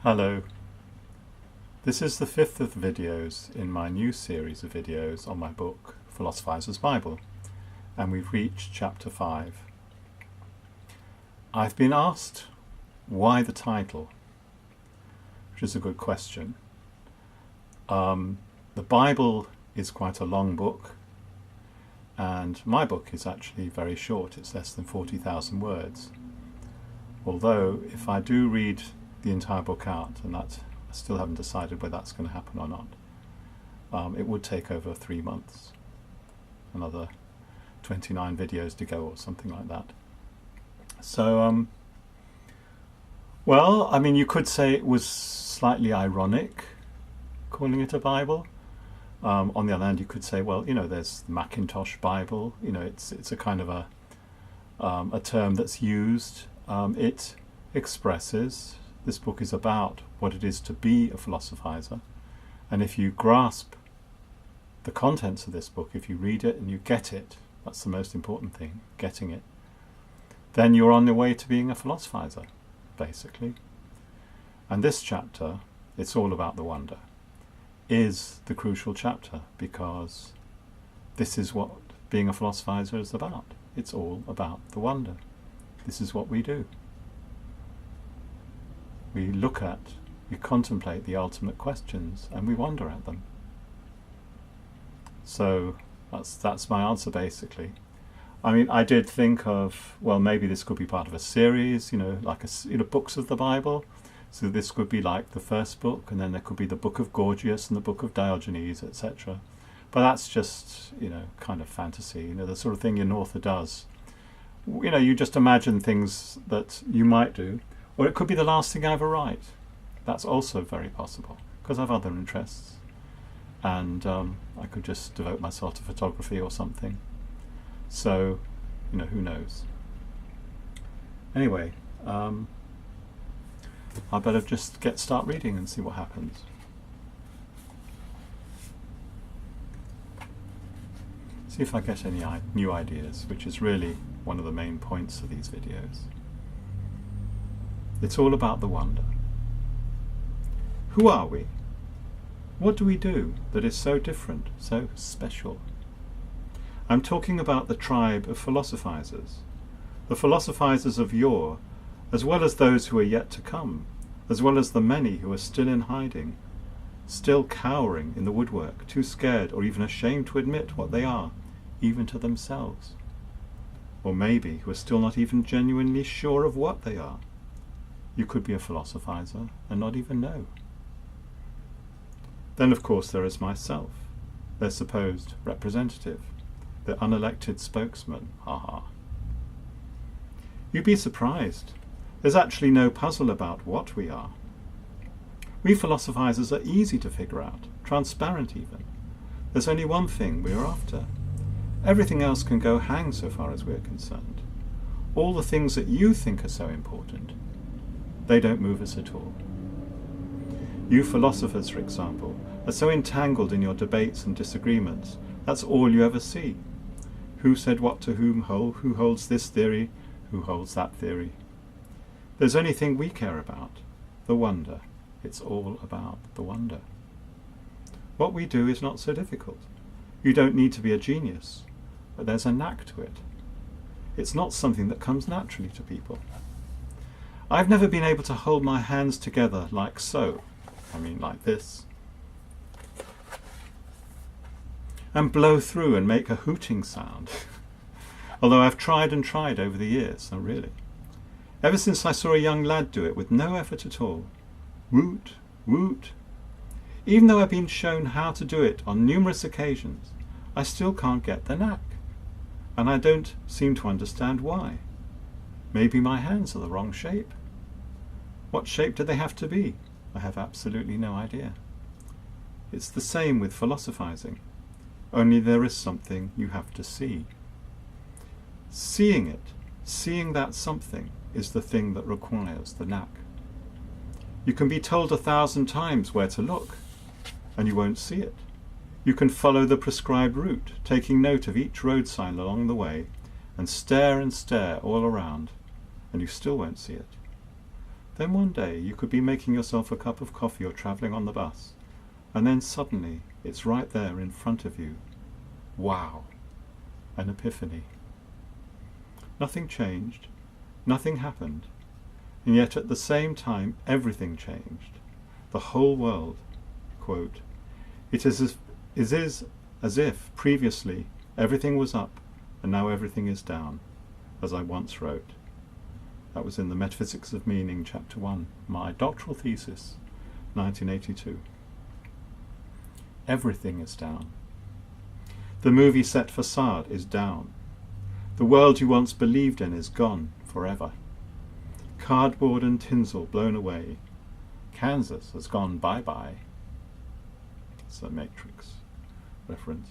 Hello. This is the fifth of the videos in my new series of videos on my book, Philosophizer's Bible, and we've reached chapter 5. I've been asked why the title, which is a good question. The Bible is quite a long book, and my book is actually very short. It's less than 40,000 words. Although, if I do read the entire book out, and that I still haven't decided whether that's going to happen or not, it would take over 3 months, another 29 videos to go or something like that. So, well, I mean, you could say it was slightly ironic calling it a Bible. On the other hand, you could say, well, you know, there's the Macintosh Bible. You know, it's a kind of a term that's used. It expresses. This book is about what it is to be a philosophizer, and if you grasp the contents of this book, if you read it and you get it, that's the most important thing, getting it, then you're on your way to being a philosophizer, basically. And this chapter, it's all about the wonder, is the crucial chapter, because this is what being a philosophizer is about. It's all about the wonder. This is what we do. We look at, we contemplate the ultimate questions, and we wonder at them. So that's my answer, basically. I mean, I did think of, well, maybe this could be part of a series, you know, like books of the Bible. So this could be like the first book, and then there could be the Book of Gorgias and the Book of Diogenes, etc. But that's just, you know, kind of fantasy, you know, the sort of thing an author does. You know, you just imagine things that you might do. Or it could be the last thing I ever write. That's also very possible, because I have other interests. And I could just devote myself to photography or something. So, you know, who knows? Anyway, I better just start reading and see what happens. See if I get any new ideas, which is really one of the main points of these videos. It's all about the wonder. Who are we? What do we do that is so different, so special? I'm talking about the tribe of philosophizers, the philosophizers of yore, as well as those who are yet to come, as well as the many who are still in hiding, still cowering in the woodwork, too scared or even ashamed to admit what they are, even to themselves. Or maybe who are still not even genuinely sure of what they are. You could be a philosophizer and not even know. Then, of course, there is myself, their supposed representative, their unelected spokesman, haha. You'd be surprised. There's actually no puzzle about what we are. We philosophizers are easy to figure out, transparent even. There's only one thing we're after. Everything else can go hang so far as we're concerned. All the things that you think are so important, they don't move us at all. You philosophers, for example, are so entangled in your debates and disagreements, that's all you ever see. Who said what to whom, who holds this theory, who holds that theory. There's only thing we care about, the wonder. It's all about the wonder. What we do is not so difficult. You don't need to be a genius, but there's a knack to it. It's not something that comes naturally to people. I've never been able to hold my hands together like so, I mean like this, and blow through and make a hooting sound, although I've tried and tried over the years, and really. Ever since I saw a young lad do it with no effort at all, woot, woot. Even though I've been shown how to do it on numerous occasions, I still can't get the knack, and I don't seem to understand why. Maybe my hands are the wrong shape. What shape do they have to be? I have absolutely no idea. It's the same with philosophizing, only there is something you have to see. Seeing it, seeing that something, is the thing that requires the knack. You can be told 1,000 times where to look, and you won't see it. You can follow the prescribed route, taking note of each road sign along the way, and stare all around, and you still won't see it. Then one day you could be making yourself a cup of coffee or travelling on the bus, and then suddenly it's right there in front of you. Wow! An epiphany. Nothing changed, nothing happened, and yet at the same time everything changed. The whole world. Quote, it is as if previously everything was up and now everything is down, as I once wrote. That was in the Metaphysics of Meaning, Chapter 1, my doctoral thesis, 1982. Everything is down. The movie set facade is down. The world you once believed in is gone forever. Cardboard and tinsel blown away. Kansas has gone bye-bye. It's a Matrix reference.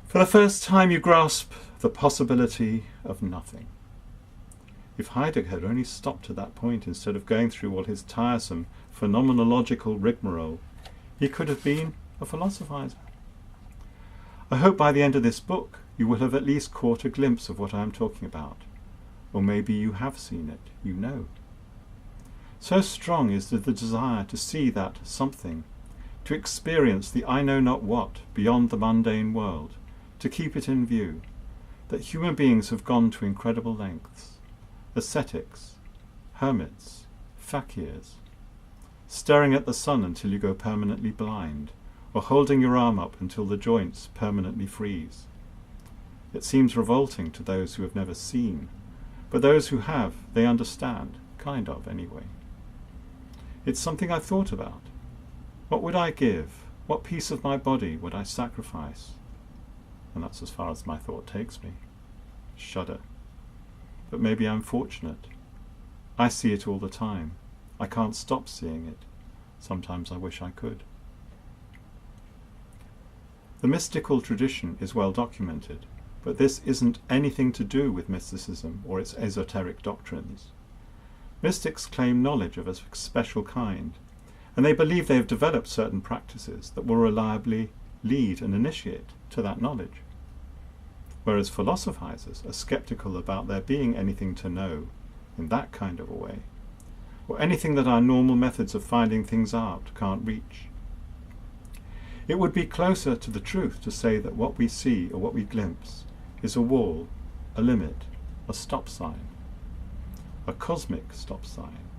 For the first time you grasp the possibility of nothing. If Heidegger had only stopped at that point instead of going through all his tiresome phenomenological rigmarole, he could have been a philosophizer. I hope by the end of this book you will have at least caught a glimpse of what I am talking about. Or maybe you have seen it, you know. So strong is the desire to see that something, to experience the I know not what beyond the mundane world, to keep it in view, that human beings have gone to incredible lengths. Ascetics, hermits, fakirs, staring at the sun until you go permanently blind, or holding your arm up until the joints permanently freeze. It seems revolting to those who have never seen, but those who have, they understand, kind of anyway. It's something I've thought about. What would I give? What piece of my body would I sacrifice? And that's as far as my thought takes me. Shudder. But maybe I'm fortunate. I see it all the time. I can't stop seeing it. Sometimes I wish I could. The mystical tradition is well documented, but this isn't anything to do with mysticism or its esoteric doctrines. Mystics claim knowledge of a special kind, and they believe they have developed certain practices that will reliably lead and initiate to that knowledge. Whereas philosophizers are skeptical about there being anything to know in that kind of a way, or anything that our normal methods of finding things out can't reach. It would be closer to the truth to say that what we see or what we glimpse is a wall, a limit, a stop sign, a cosmic stop sign,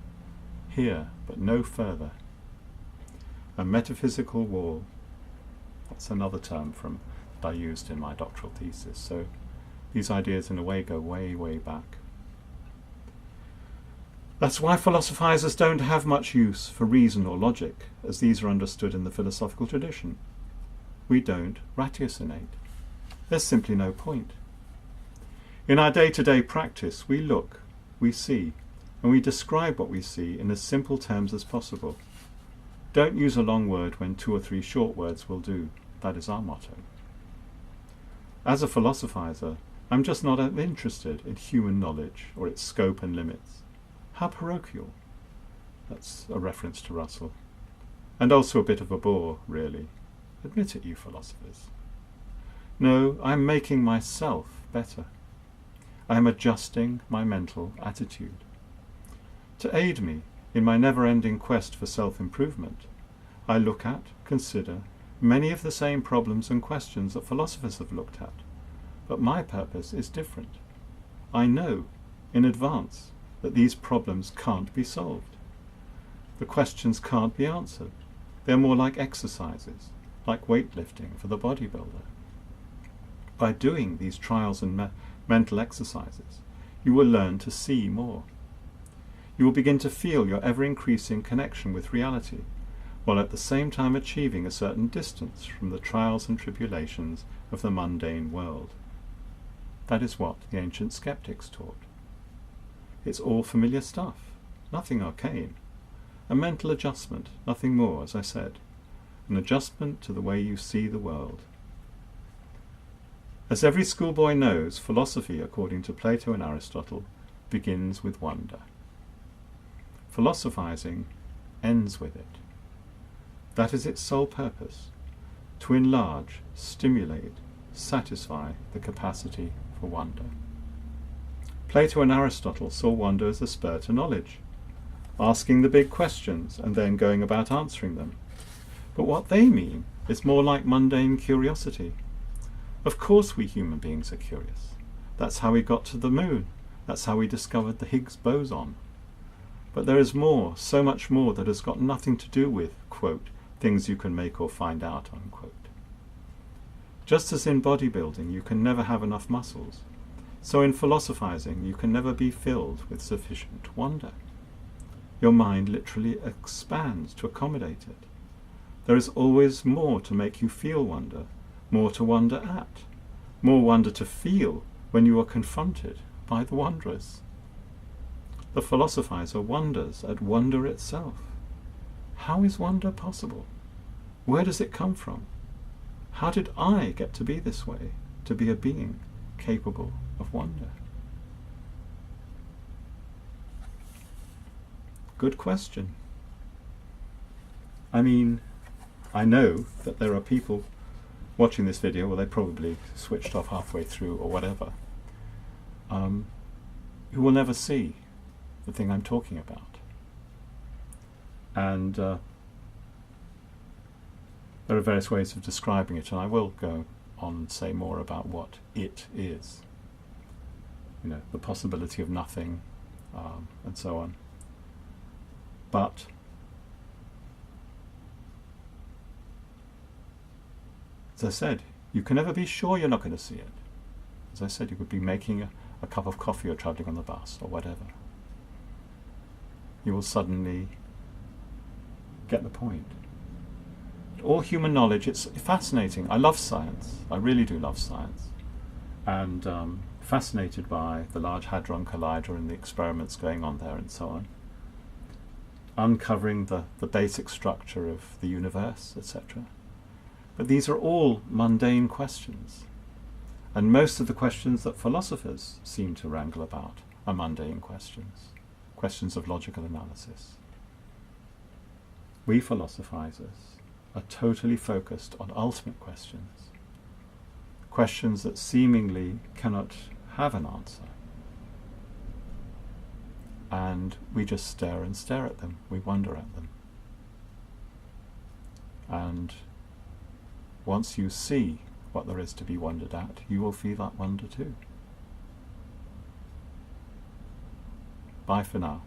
here but no further. A metaphysical wall. That's another term that I used in my doctoral thesis, so these ideas in a way go way, way back. That's why philosophizers don't have much use for reason or logic, as these are understood in the philosophical tradition. We don't ratiocinate. There's simply no point. In our day-to-day practice, we look, we see, and we describe what we see in as simple terms as possible. Don't use a long word when 2 or 3 short words will do. That is our motto. As a philosophizer, I'm just not interested in human knowledge or its scope and limits. How parochial. That's a reference to Russell. And also a bit of a bore, really. Admit it, you philosophers. No, I'm making myself better. I am adjusting my mental attitude. To aid me in my never-ending quest for self-improvement, I look at, consider, many of the same problems and questions that philosophers have looked at, but my purpose is different. I know, in advance, that these problems can't be solved. The questions can't be answered. They're more like exercises, like weightlifting for the bodybuilder. By doing these trials and mental exercises, you will learn to see more. You will begin to feel your ever-increasing connection with reality, while at the same time achieving a certain distance from the trials and tribulations of the mundane world. That is what the ancient skeptics taught. It's all familiar stuff, nothing arcane. A mental adjustment, nothing more, as I said. An adjustment to the way you see the world. As every schoolboy knows, philosophy, according to Plato and Aristotle, begins with wonder. Philosophizing ends with it. That is its sole purpose, to enlarge, stimulate, satisfy the capacity for wonder. Plato and Aristotle saw wonder as a spur to knowledge, asking the big questions and then going about answering them. But what they mean is more like mundane curiosity. Of course we human beings are curious. That's how we got to the moon. That's how we discovered the Higgs Boson. But there is more, so much more, that has got nothing to do with, quote, things you can make or find out, unquote. Just as in bodybuilding you can never have enough muscles, so in philosophizing you can never be filled with sufficient wonder. Your mind literally expands to accommodate it. There is always more to make you feel wonder, more to wonder at, more wonder to feel when you are confronted by the wondrous. The philosophizer wonders at wonder itself. How is wonder possible? Where does it come from? How did I get to be this way, to be a being capable of wonder? Good question. I mean, I know that there are people watching this video, well, they probably switched off halfway through or whatever, who will never see the thing I'm talking about. And there are various ways of describing it, and I will go on and say more about what it is. You know, the possibility of nothing, and so on. But as I said, you can never be sure you're not going to see it. As I said, you could be making a cup of coffee or travelling on the bus or whatever. You will suddenly get the point. All human knowledge, it's fascinating. I love science. I really do love science. And fascinated by the Large Hadron Collider and the experiments going on there and so on. Uncovering the basic structure of the universe, etc. But these are all mundane questions. And most of the questions that philosophers seem to wrangle about are mundane questions. Questions of logical analysis. We philosophizers are totally focused on ultimate questions. Questions that seemingly cannot have an answer. And we just stare and stare at them. We wonder at them. And once you see what there is to be wondered at, you will feel that wonder too. Bye for now.